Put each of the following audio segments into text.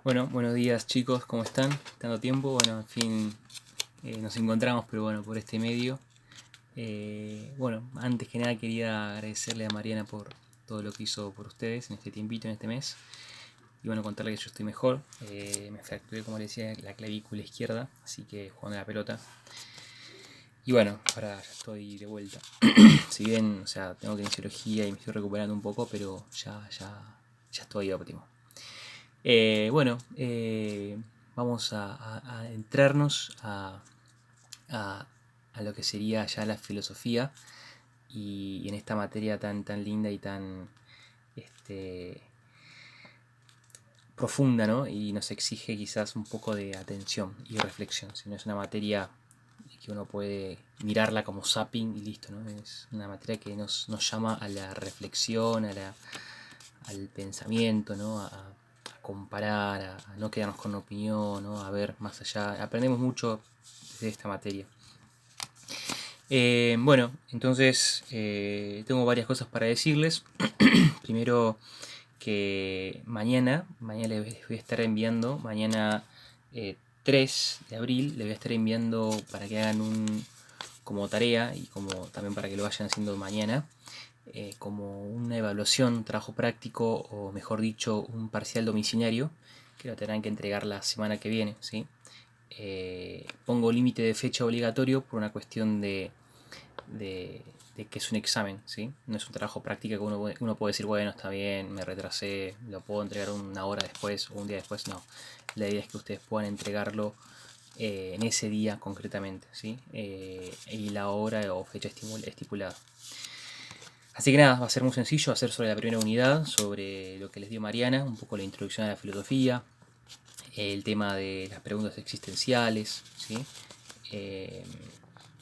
Bueno, buenos días chicos, ¿cómo están? Tanto tiempo, bueno, en fin, nos encontramos, pero bueno, por este medio. Bueno, antes que nada quería agradecerle a Mariana por todo lo que hizo por ustedes en este tiempito, en este mes. Y bueno, contarle que yo estoy mejor. Me fracturé, como les decía, la clavícula izquierda, así que jugando a la pelota. Y bueno, ahora ya estoy de vuelta. Si bien, o sea, tengo kinesiología y me estoy recuperando un poco, pero ya estoy óptimo. Bueno, vamos a entrarnos a- a lo que sería ya la filosofía y en esta materia tan linda y tan este, profunda, ¿no? Y nos exige quizás un poco de atención y reflexión. Si no es una materia que uno puede mirarla como zapping y listo, ¿no? Es una materia que nos llama a la reflexión, al pensamiento, ¿no? A comparar, a no quedarnos con una opinión, ¿no? A ver más allá. Aprendemos mucho de esta materia. Bueno, entonces tengo varias cosas para decirles. Primero que mañana les voy a estar enviando, mañana 3 de abril, les voy a estar enviando para que hagan como tarea y como también para que lo vayan haciendo mañana, como una evaluación, un trabajo práctico o mejor dicho un parcial domiciliario que lo tendrán que entregar la semana que viene, ¿sí? Pongo límite de fecha obligatorio por una cuestión de, de que es un examen, ¿sí? No es un trabajo práctico que uno puede decir, bueno, está bien, me retrasé, lo puedo entregar una hora después o un día después, no. La idea es que ustedes puedan entregarlo en ese día concretamente, ¿sí? Y la hora o fecha estipulada. Así que nada, va a ser muy sencillo hacer sobre la primera unidad, sobre lo que les dio Mariana, un poco la introducción a la filosofía, el tema de las preguntas existenciales, ¿sí? Eh,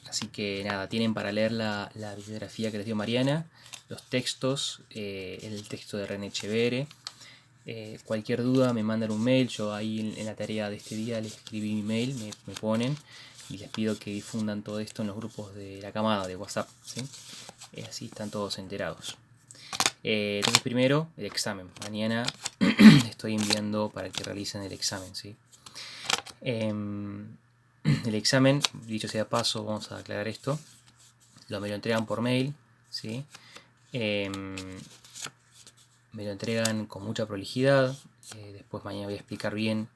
Así que nada, tienen para leer la bibliografía que les dio Mariana, los textos, el texto de René Chevere. Cualquier duda me mandan un mail, yo ahí en la tarea de este día les escribí mi mail, me ponen y les pido que difundan todo esto en los grupos de la camada de WhatsApp, ¿sí? Así están todos enterados. Entonces primero el examen, mañana estoy enviando para que realicen el examen, ¿sí? El examen, dicho sea de paso, vamos a aclarar esto, me lo entregan por mail, ¿sí? Em, Me lo entregan con mucha prolijidad. Después mañana voy a explicar bien.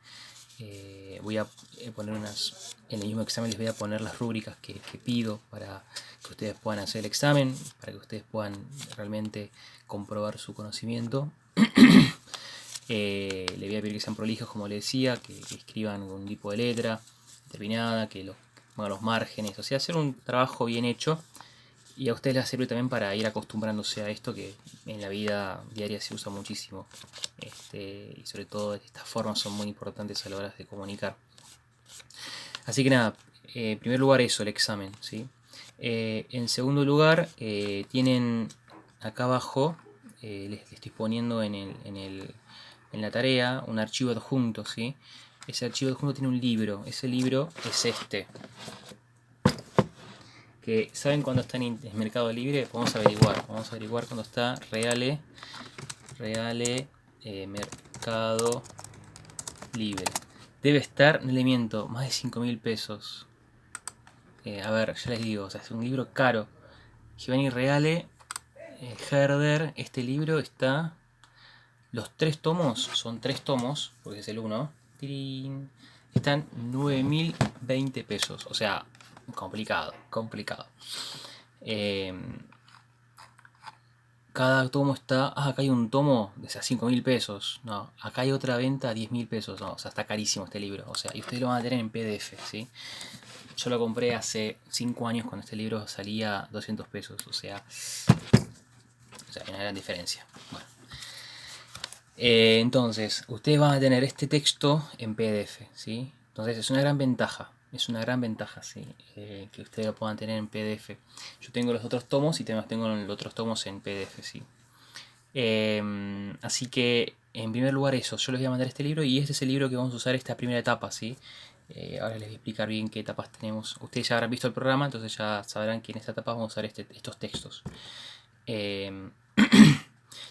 Voy a poner en el mismo examen les voy a poner las rúbricas que pido para que ustedes puedan hacer el examen, para que ustedes puedan realmente comprobar su conocimiento. Le voy a pedir que sean prolijos, como les decía, que escriban un tipo de letra determinada, que pongan los márgenes, o sea, hacer un trabajo bien hecho. Y a ustedes les sirve también para ir acostumbrándose a esto que en la vida diaria se usa muchísimo. Y sobre todo estas formas son muy importantes a la hora de comunicar. Así que nada, en primer lugar eso, el examen, ¿sí? En segundo lugar, tienen acá abajo, les estoy poniendo en la tarea un archivo adjunto, ¿sí? Ese archivo adjunto tiene un libro, ese libro es este. Que ¿saben cuándo está en Mercado Libre? Vamos a averiguar cuándo está Reale Mercado Libre. Debe estar, no le miento, más de 5.000 pesos. A ver, ya les digo, o sea, es un libro caro. Giovanni Reale, Herder, este libro está. Los 3 tomos, son 3 tomos, porque es el uno. ¡Tirín! Están 9.020 pesos. O sea, complicado, complicado. Eh, Cada tomo está. Ah, acá hay un tomo de 5.000 pesos. No, acá hay otra venta a 10.000 pesos. No, o sea, está carísimo este libro. O sea, y ustedes lo van a tener en PDF, ¿sí? Yo lo compré hace 5 años cuando este libro salía 200 pesos. O sea, hay una gran diferencia. Bueno. Entonces, ustedes van a tener este texto en PDF, ¿sí? Entonces, es una gran ventaja. Es una gran ventaja, ¿sí? Que ustedes lo puedan tener en PDF. Yo tengo los otros tomos y tengo los otros tomos en PDF, ¿sí? Así que, en primer lugar, eso. Yo les voy a mandar este libro y este es el libro que vamos a usar esta primera etapa, ¿sí? Ahora les voy a explicar bien qué etapas tenemos. Ustedes ya habrán visto el programa, entonces ya sabrán que en esta etapa vamos a usar estos textos.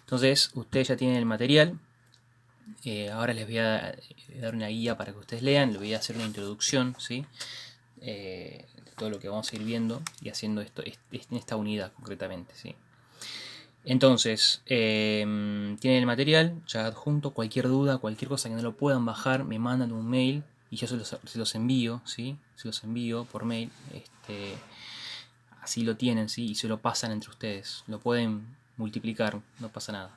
Entonces, ustedes ya tienen el material. Ahora les voy a dar una guía para que ustedes lean, les voy a hacer una introducción, ¿sí? De todo lo que vamos a ir viendo y haciendo esto en esta unidad concretamente, ¿sí? Entonces, tienen el material ya adjunto. Cualquier duda, cualquier cosa que no lo puedan bajar, me mandan un mail y yo se los envío, ¿sí? Se los envío por mail. Así lo tienen, ¿sí? Y se lo pasan entre ustedes. Lo pueden multiplicar, no pasa nada.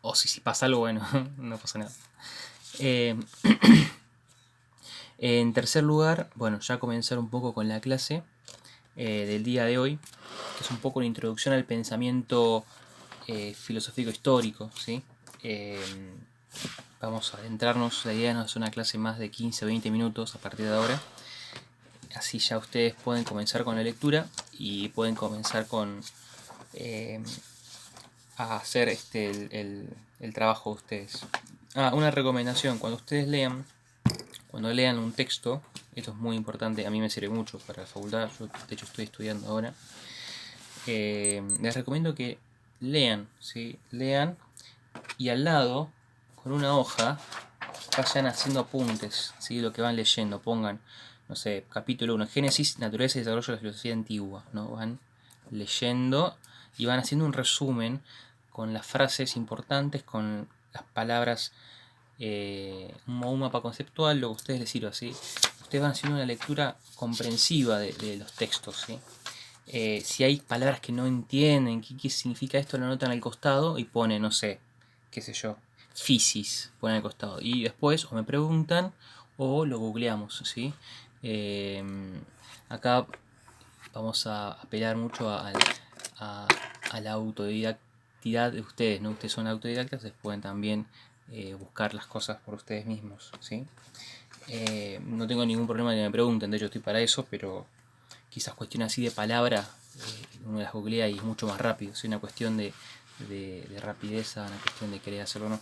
O si pasa algo, bueno, no pasa nada. Eh, en tercer lugar, bueno, ya comenzar un poco con la clase del día de hoy, que es un poco una introducción al pensamiento filosófico histórico, ¿sí? Vamos a adentrarnos, la idea no es una clase más de 15 o 20 minutos a partir de ahora. Así ya ustedes pueden comenzar con la lectura y pueden comenzar con a hacer el trabajo de ustedes. Una recomendación, cuando lean un texto, esto es muy importante, a mí me sirve mucho para la facultad, yo de hecho estoy estudiando ahora, les recomiendo que lean, ¿sí? Lean y al lado, con una hoja, vayan haciendo apuntes, ¿sí? Lo que van leyendo, pongan, no sé, capítulo 1, Génesis, naturaleza y desarrollo de la filosofía antigua, ¿no? Van leyendo y van haciendo un resumen con las frases importantes, con las palabras, un mapa conceptual, lo que a ustedes les sirva, ¿sí? Ustedes van haciendo una lectura comprensiva de los textos, ¿sí? Si hay palabras que no entienden, qué significa esto, lo anotan al costado y ponen, no sé, qué sé yo, fisis, ponen al costado. Y después o me preguntan o lo googleamos, ¿sí? Eh, Acá vamos a apelar mucho a la autodidacticidad de ustedes, ¿no? Ustedes son autodidactas, ustedes pueden también buscar las cosas por ustedes mismos, ¿sí? No tengo ningún problema que me pregunten, de hecho estoy para eso, pero quizás cuestiones así de palabra, uno las googlea y es mucho más rápido. Es una cuestión de rapidez, una cuestión de querer hacerlo o no.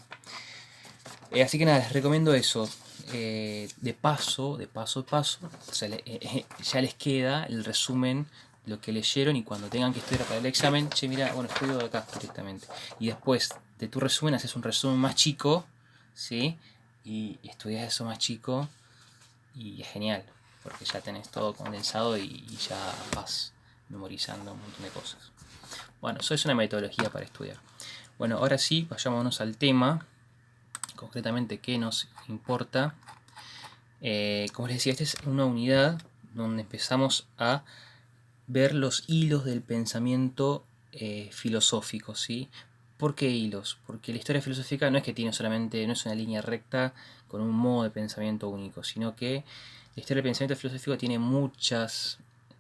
Así que nada, les recomiendo eso. De paso, o sea, ya les queda el resumen de lo que leyeron y cuando tengan que estudiar para el examen, che, mira, bueno, estudio de acá directamente. Y después de tu resumen haces un resumen más chico, ¿sí? Y estudias eso más chico y es genial, porque ya tenés todo condensado y ya vas memorizando un montón de cosas. Bueno, eso es una metodología para estudiar. Bueno, ahora sí, vayámonos al tema, concretamente qué nos importa. Como les decía, esta es una unidad donde empezamos a ver los hilos del pensamiento filosófico, ¿sí? ¿Por qué hilos? Porque la historia filosófica no es que tiene solamente, no es una línea recta con un modo de pensamiento único, sino que la historia del pensamiento filosófico tiene muchas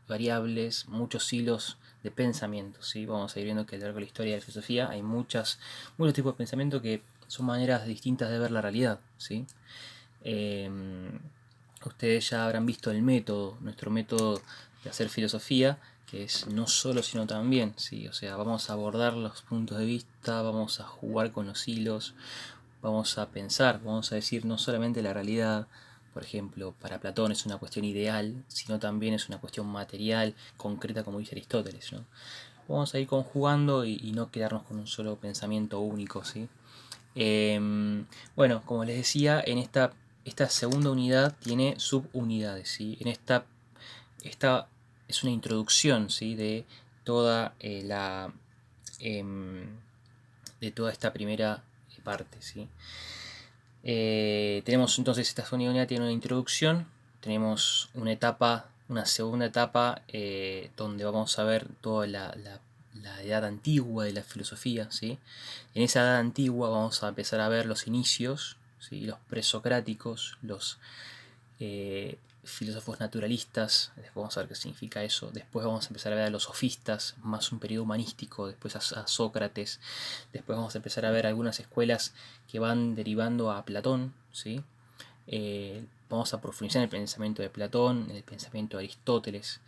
variables, muchos hilos de pensamiento, ¿sí? Vamos a ir viendo que a lo largo de la historia de la filosofía hay muchos tipos de pensamiento que son maneras distintas de ver la realidad, ¿sí? Eh, Ustedes ya habrán visto el método, nuestro método de hacer filosofía, que es no solo sino también, ¿sí? O sea, vamos a abordar los puntos de vista, vamos a jugar con los hilos, vamos a pensar, vamos a decir no solamente la realidad, por ejemplo, para Platón es una cuestión ideal, sino también es una cuestión material, concreta, como dice Aristóteles, ¿no? Vamos a ir conjugando y no quedarnos con un solo pensamiento único, ¿sí? Bueno, como les decía, esta segunda unidad tiene subunidades, ¿sí? Esta es una introducción, ¿sí? De toda em, de toda esta primera parte, ¿sí? Tenemos entonces esta segunda unidad tiene una introducción, tenemos una segunda etapa donde vamos a ver toda la edad antigua de la filosofía, ¿sí? En esa edad antigua vamos a empezar a ver los inicios, ¿sí? Los presocráticos, los filósofos naturalistas, después vamos a ver qué significa eso, después vamos a empezar a ver a los sofistas, más un periodo humanístico, después a Sócrates, después vamos a empezar a ver algunas escuelas que van derivando a Platón, ¿sí? Vamos a profundizar en el pensamiento de Platón, en el pensamiento de Aristóteles,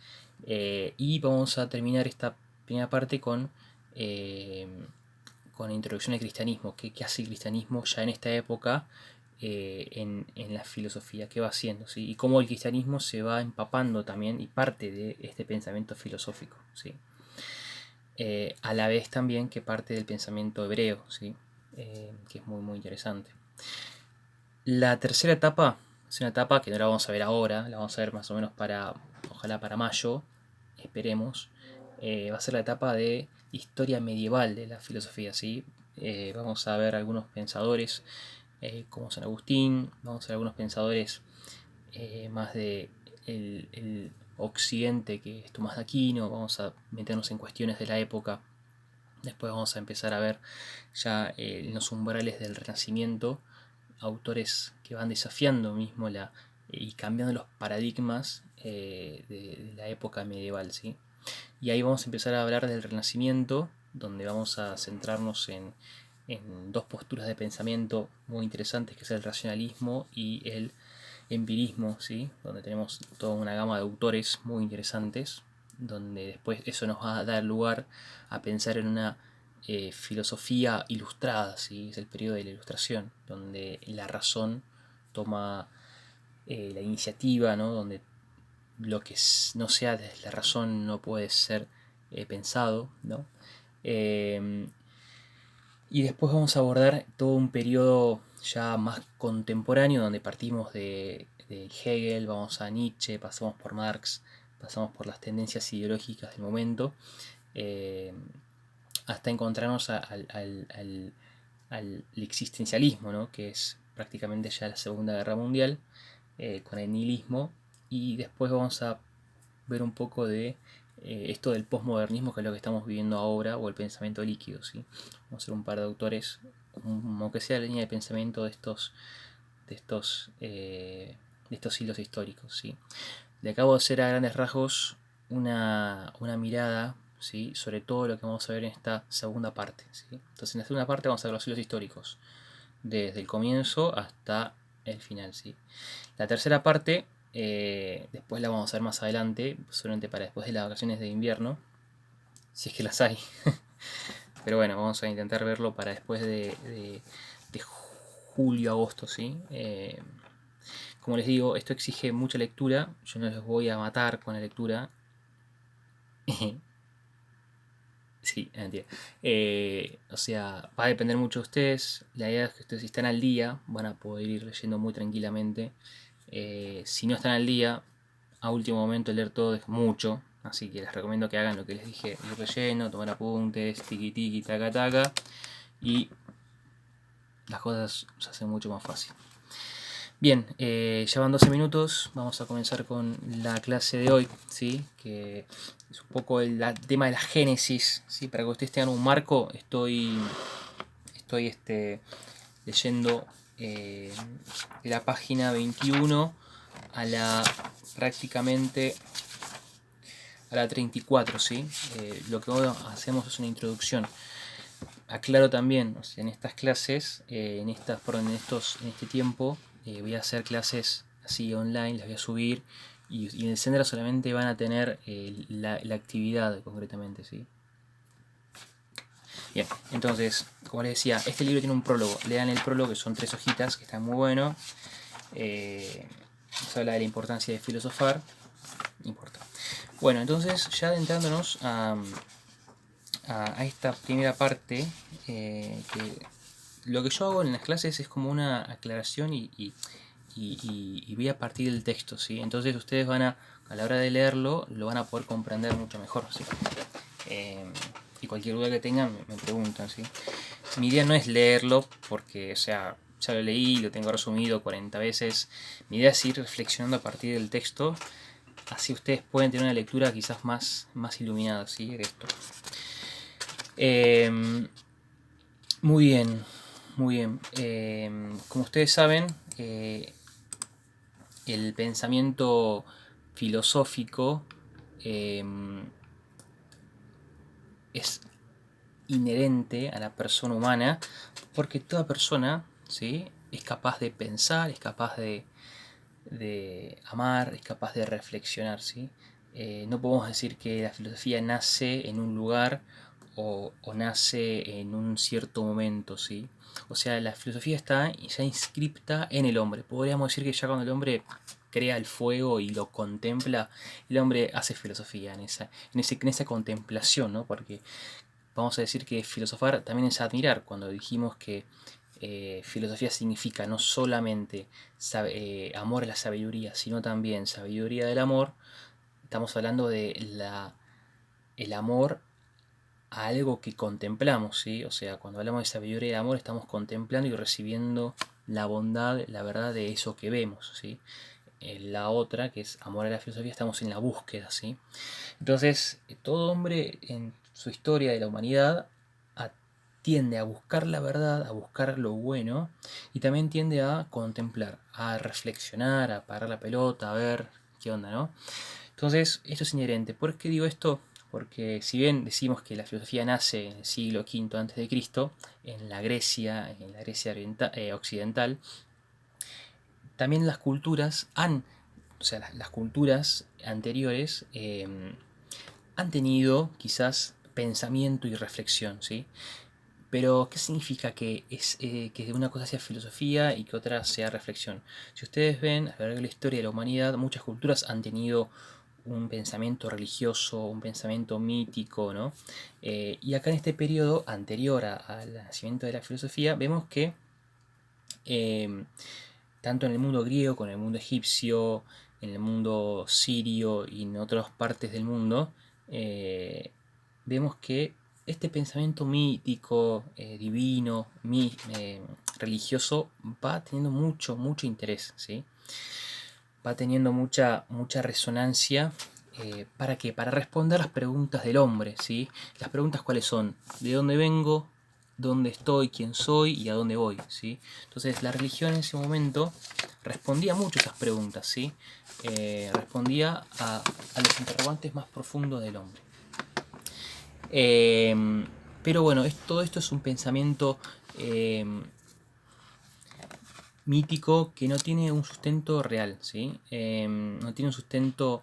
y vamos a terminar esta primera parte con la introducción al cristianismo, qué hace el cristianismo ya en esta época en la filosofía, qué va haciendo, ¿sí? Y cómo el cristianismo se va empapando también y parte de este pensamiento filosófico, ¿sí? A la vez también que parte del pensamiento hebreo, ¿sí? Que es muy muy interesante. La tercera etapa es una etapa que no la vamos a ver ahora, la vamos a ver más o menos ojalá para mayo, esperemos. Va a ser la etapa de historia medieval de la filosofía, ¿sí? Vamos a ver algunos pensadores como San Agustín, vamos a ver algunos pensadores más de el occidente, que es Tomás de Aquino, vamos a meternos en cuestiones de la época. Después vamos a empezar a ver ya en los umbrales del Renacimiento autores que van desafiando mismo y cambiando los paradigmas de la época medieval, ¿sí? Y ahí vamos a empezar a hablar del Renacimiento, donde vamos a centrarnos en dos posturas de pensamiento muy interesantes, que es el racionalismo y el empirismo, ¿sí? Donde tenemos toda una gama de autores muy interesantes, donde después eso nos va a dar lugar a pensar en una filosofía ilustrada, ¿sí? Es el periodo de la Ilustración, donde la razón toma la iniciativa, ¿no? Donde lo que no sea desde la razón no puede ser pensado, ¿no? Eh, y después vamos a abordar todo un periodo ya más contemporáneo, donde partimos de Hegel, vamos a Nietzsche, pasamos por Marx, pasamos por las tendencias ideológicas del momento, eh, hasta encontrarnos al existencialismo, ¿no? Que es prácticamente ya la Segunda Guerra Mundial, con el nihilismo, y después vamos a ver un poco de esto del posmodernismo, que es lo que estamos viviendo ahora, o el pensamiento líquido, ¿sí? Vamos a ver un par de autores, aunque sea la línea de pensamiento de estos, de estos hilos históricos, ¿sí? Le acabo de hacer a grandes rasgos una mirada, ¿sí? Sobre todo lo que vamos a ver en esta segunda parte, ¿sí? Entonces en la segunda parte vamos a ver los hilos históricos, desde el comienzo hasta el final, ¿sí? La tercera parte, después la vamos a ver más adelante, solamente para después de las vacaciones de invierno, si es que las hay. Pero bueno, vamos a intentar verlo para después de julio, agosto, ¿sí? Como les digo, esto exige mucha lectura, yo no los voy a matar con la lectura. Sí, mentira. O sea, va a depender mucho de ustedes. La idea es que ustedes, si están al día, van a poder ir leyendo muy tranquilamente. Si no están al día, a último momento leer todo es mucho. Así que les recomiendo que hagan lo que les dije: ir relleno, tomar apuntes, tiki tiki, taca taca. Y las cosas se hacen mucho más fácil. Bien, ya van 12 minutos, vamos a comenzar con la clase de hoy, ¿sí? Que es un poco el tema de la génesis, ¿sí? Para que ustedes tengan un marco, estoy leyendo de la página 21 a la prácticamente a la 34, ¿sí? Lo que hoy hacemos es una introducción. Aclaro también, o sea, en estas clases, en este tiempo, voy a hacer clases así online, las voy a subir, y en el Sendra solamente van a tener la actividad concretamente, ¿sí? Bien, entonces, como les decía, este libro tiene un prólogo. Lean el prólogo, que son 3 hojitas, que está muy bueno. Nos habla de la importancia de filosofar. Importa. Bueno, entonces, ya adentrándonos a esta primera parte, que lo que yo hago en las clases es como una aclaración y voy a partir del texto, ¿sí? Entonces ustedes a la hora de leerlo, lo van a poder comprender mucho mejor, ¿sí? Y cualquier duda que tengan me preguntan, ¿sí? Mi idea no es leerlo porque, o sea, ya lo leí, lo tengo resumido 40 veces. Mi idea es ir reflexionando a partir del texto, así ustedes pueden tener una lectura quizás más iluminada, ¿sí? De esto. Muy bien, muy bien. Como ustedes saben, el pensamiento filosófico es inherente a la persona humana, porque toda persona, ¿sí? Es capaz de pensar, es capaz de amar, es capaz de reflexionar, ¿sí? No podemos decir que la filosofía nace en un lugar o nace en un cierto momento, ¿sí? O sea, la filosofía está ya inscripta en el hombre. Podríamos decir que ya cuando el hombre crea el fuego y lo contempla, el hombre hace filosofía en esa contemplación, ¿no? Porque vamos a decir que filosofar también es admirar. Cuando dijimos que filosofía significa no solamente amor a la sabiduría, sino también sabiduría del amor, estamos hablando de el amor a algo que contemplamos, ¿sí? O sea, cuando hablamos de sabiduría del amor estamos contemplando y recibiendo la bondad, la verdad de eso que vemos, ¿sí? La otra, que es amor a la filosofía, estamos en la búsqueda, ¿sí? Entonces, todo hombre en su historia de la humanidad tiende a buscar la verdad, a buscar lo bueno, y también tiende a contemplar, a reflexionar, a parar la pelota, a ver qué onda, ¿no? Entonces, esto es inherente. ¿Por qué digo esto? Porque si bien decimos que la filosofía nace en el siglo V a.C., en la Grecia occidental, también las culturas o sea, las culturas anteriores han tenido quizás pensamiento y reflexión, ¿sí? Pero, ¿qué significa que una cosa sea filosofía y que otra sea reflexión? Si ustedes ven, a lo largo de la historia de la humanidad, muchas culturas han tenido un pensamiento religioso, un pensamiento mítico, ¿no? Y acá en este periodo anterior al nacimiento de la filosofía, vemos que eh, tanto en el mundo griego, como en el mundo egipcio, en el mundo sirio y en otras partes del mundo, eh, vemos que este pensamiento mítico, divino, religioso, va teniendo mucho interés, ¿sí? Va teniendo mucha resonancia. ¿Para qué? Para responder las preguntas del hombre, ¿sí? Las preguntas cuáles son: ¿de dónde vengo? ¿Dónde estoy? ¿Quién soy? ¿Y a dónde voy? ¿Sí? Entonces la religión en ese momento respondía mucho a esas preguntas, ¿sí? Respondía a los interrogantes más profundos del hombre. Pero bueno, todo esto es un pensamiento mítico que no tiene un sustento real, ¿sí? No tiene un sustento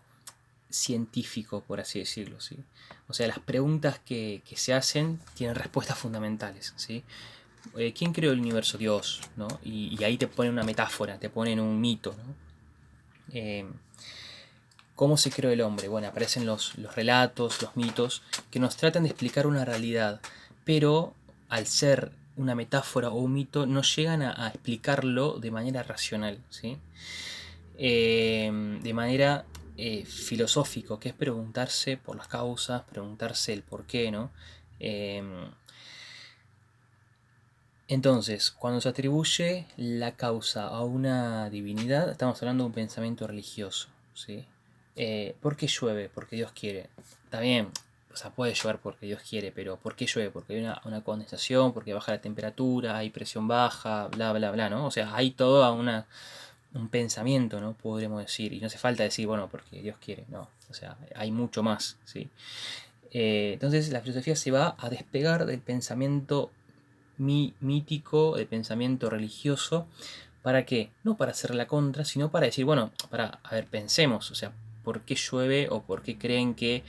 científico, por así decirlo, ¿sí? O sea, las preguntas que se hacen tienen respuestas fundamentales, ¿sí? ¿Quién creó el universo? Dios, ¿no? Y ahí te ponen una metáfora, te ponen un mito, ¿no? ¿Cómo se creó el hombre? Bueno, aparecen los relatos, los mitos, que nos tratan de explicar una realidad, pero al ser una metáfora o un mito, no llegan a explicarlo de manera racional, ¿sí? De manera filosófico, que es preguntarse por las causas, preguntarse el por qué, ¿no? Eh, entonces, cuando se atribuye la causa a una divinidad, estamos hablando de un pensamiento religioso, ¿sí? ¿Por qué llueve? Porque Dios quiere. Está bien, o sea, puede llover porque Dios quiere, pero ¿por qué llueve? Porque hay una condensación, porque baja la temperatura, hay presión baja, bla, bla, bla, ¿no? O sea, hay todo un pensamiento, ¿no? Podríamos decir. Y no hace falta decir, bueno, porque Dios quiere, no. O sea, hay mucho más, ¿sí? Entonces la filosofía se va a despegar del pensamiento mítico, del pensamiento religioso. ¿Para qué? No para hacer la contra, sino para decir, bueno, a ver, pensemos, o sea, ¿por qué llueve o por qué creen que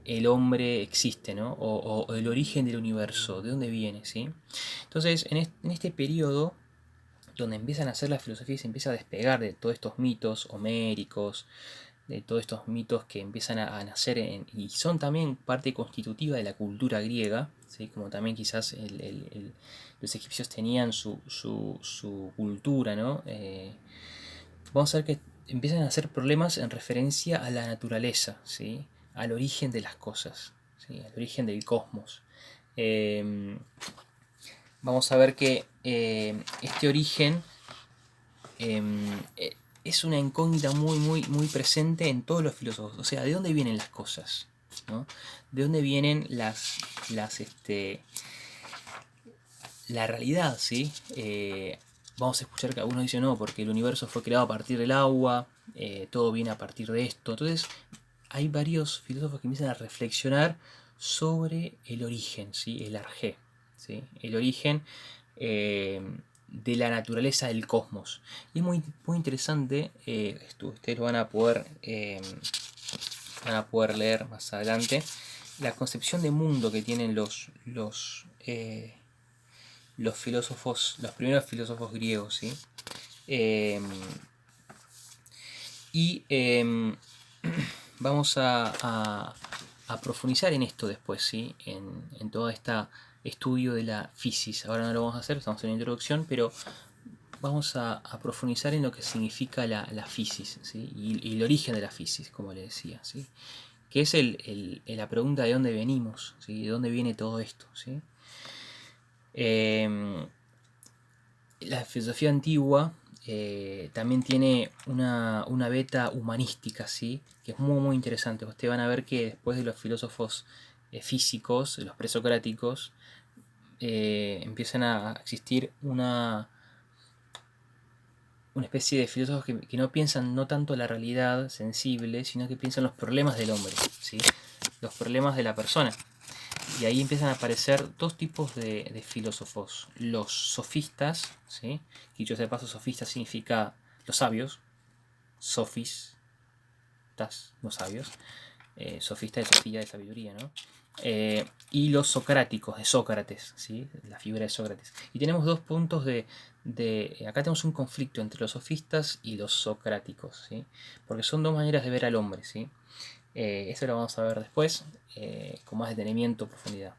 el hombre existe, ¿no? O el origen del universo, ¿de dónde viene, ¿sí? Entonces, en este periodo donde empiezan a hacer la filosofía y se empieza a despegar de todos estos mitos homéricos, de todos estos mitos que empiezan a nacer y son también parte constitutiva de la cultura griega, ¿sí? Como también quizás los egipcios tenían su cultura, ¿no? Vamos a ver que empiezan a hacer problemas en referencia a la naturaleza, ¿sí? Al origen de las cosas, ¿sí? Al origen del cosmos. Vamos a ver que este origen es una incógnita muy presente en todos los filósofos. O sea, ¿de dónde vienen las cosas? ¿No? ¿De dónde vienen la realidad? ¿Sí? Vamos a escuchar que algunos dicen no, porque el universo fue creado a partir del agua, todo viene a partir de esto. Entonces, hay varios filósofos que empiezan a reflexionar sobre el origen, ¿sí? El arjé, ¿sí? El origen de la naturaleza del cosmos. Y es muy interesante, ustedes lo van a poder leer más adelante, la concepción de mundo que tienen los filósofos, los primeros filósofos griegos, ¿sí? Y vamos a profundizar en esto después, ¿sí? En toda esta estudio de la fisis. Ahora no lo vamos a hacer, estamos en la introducción, pero vamos a profundizar en lo que significa la fisis, ¿sí? Y el origen de la fisis, como le decía, ¿sí? Que es la pregunta de dónde venimos, ¿sí? De dónde viene todo esto, ¿sí? La filosofía antigua también tiene una beta humanística, ¿sí? Que es muy muy interesante. Ustedes van a ver que después de los filósofos físicos, los presocráticos, empiezan a existir una especie de filósofos que no piensan no tanto la realidad sensible, sino que piensan los problemas del hombre, ¿sí? Los problemas de la persona. Y ahí empiezan a aparecer dos tipos de filósofos. Los sofistas, ¿sí? Dicho sea de paso, sofista significa los sabios. Sofistas, los sabios. Sofista de Sofía, de sabiduría, ¿no? Y los socráticos, de Sócrates, ¿sí? La figura de Sócrates. Y tenemos dos puntos acá tenemos un conflicto entre los sofistas y los socráticos, ¿sí? Porque son dos maneras de ver al hombre, ¿sí? Eso lo vamos a ver después, con más detenimiento, profundidad.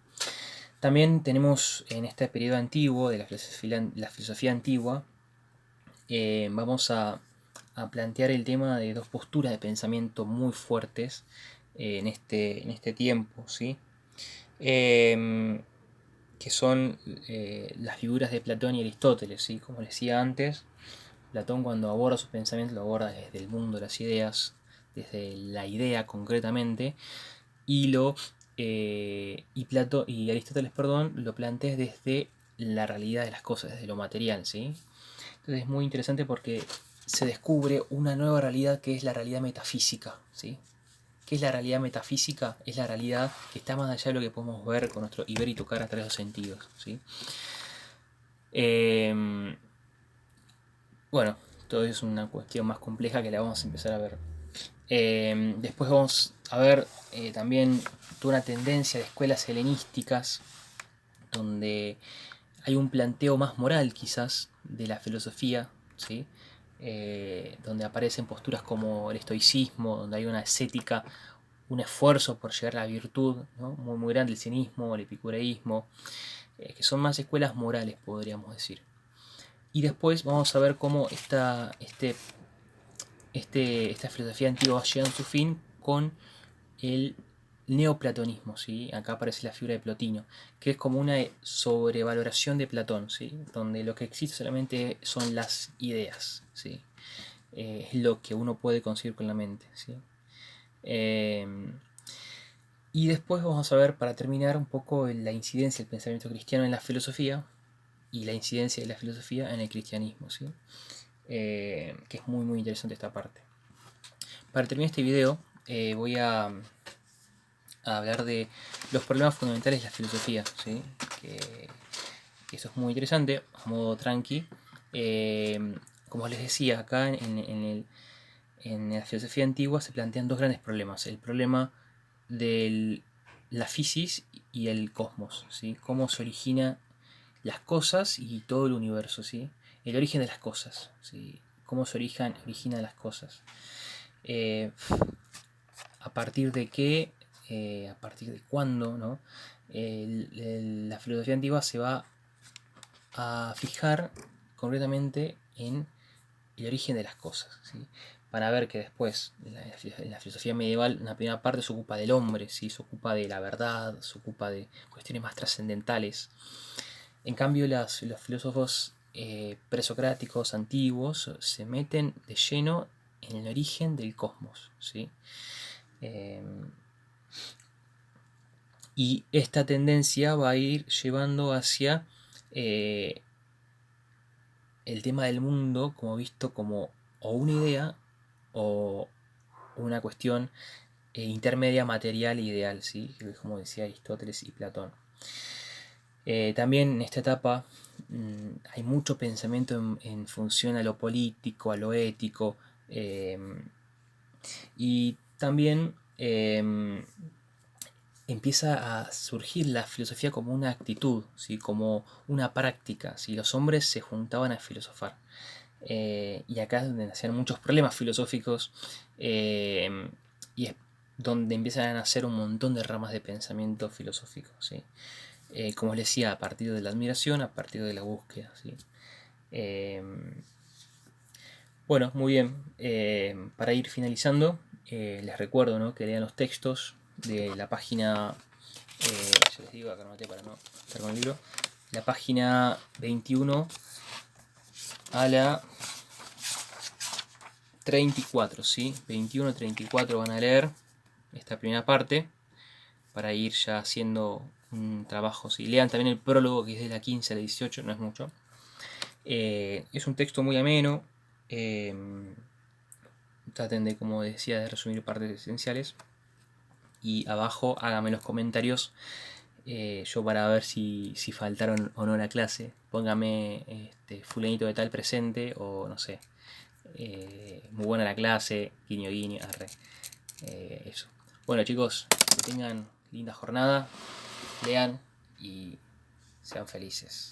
También tenemos en este periodo antiguo de la filosofía antigua, vamos a plantear el tema de dos posturas de pensamiento muy fuertes en este tiempo, ¿sí? Que son las figuras de Platón y Aristóteles, ¿sí? Como decía antes, Platón, cuando aborda sus pensamientos, lo aborda desde el mundo de las ideas, desde la idea concretamente, y Aristóteles, perdón, lo plantea desde la realidad de las cosas, desde lo material, ¿sí? Entonces es muy interesante porque se descubre una nueva realidad que es la realidad metafísica, ¿sí? ¿Qué es la realidad metafísica? Es la realidad que está más allá de lo que podemos ver con nuestro y ver y tocar a través de los sentidos, ¿sí? Bueno, todo es una cuestión más compleja que la vamos a empezar a ver. Después vamos a ver también toda una tendencia de escuelas helenísticas donde hay un planteo más moral quizás de la filosofía, ¿sí? Donde aparecen posturas como el estoicismo, donde hay una ascética, un esfuerzo por llegar a la virtud, ¿no? Muy, muy grande, el cinismo, el epicureísmo, que son más escuelas morales, podríamos decir. Y después vamos a ver cómo esta filosofía antigua llega a su fin con el neoplatonismo, ¿sí? Acá aparece la figura de Plotino, que es como una sobrevaloración de Platón, ¿sí? Donde lo que existe solamente son las ideas, ¿sí? Es lo que uno puede conseguir con la mente, ¿sí? Y después vamos a ver, para terminar, un poco la incidencia del pensamiento cristiano en la filosofía y la incidencia de la filosofía en el cristianismo, ¿sí? Que es muy muy interesante esta parte. Para terminar este video voy a hablar de los problemas fundamentales de la filosofía, ¿sí? Que eso es muy interesante, a modo tranqui. Como les decía, acá en la filosofía antigua se plantean dos grandes problemas. El problema de la fisis y el cosmos, ¿sí? Cómo se originan las cosas y todo el universo, ¿sí? El origen de las cosas, ¿sí? Cómo se originan las cosas. A partir de qué, a partir de cuándo, ¿no? La filosofía antigua se va a fijar concretamente en el origen de las cosas, ¿sí? Para ver que después, en la filosofía medieval, una primera parte se ocupa del hombre, ¿sí? Se ocupa de la verdad, se ocupa de cuestiones más trascendentales. En cambio, los filósofos presocráticos antiguos se meten de lleno en el origen del cosmos, ¿sí? Y esta tendencia va a ir llevando hacia el tema del mundo como visto como o una idea o una cuestión intermedia material e ideal, ¿sí? Como decía Aristóteles y Platón. También en esta etapa hay mucho pensamiento en función a lo político, a lo ético, y también empieza a surgir la filosofía como una actitud, ¿sí? Como una práctica. ¿Sí? Los hombres se juntaban a filosofar. Y acá es donde nacían muchos problemas filosóficos y es donde empiezan a nacer un montón de ramas de pensamiento filosófico, ¿sí? como les decía, a partir de la admiración, a partir de la búsqueda, ¿sí? Bueno, muy bien. Para ir finalizando, les recuerdo, ¿no?, que lean los textos de la página, yo les digo, acá no noté para no estar con el libro, la página 21 a la 34, ¿sí? 21-34 van a leer esta primera parte para ir ya haciendo un trabajo. ¿Sí? Lean también el prólogo, que es de la 15 a la 18, no es mucho. Es un texto muy ameno. Traten de, como decía, de resumir partes esenciales. Y abajo háganme los comentarios, yo para ver si faltaron o no a la clase. Póngame fulanito de tal presente, o no sé, muy buena la clase, guiño guiño, arre. Eso. Bueno, chicos, que tengan linda jornada, lean y sean felices.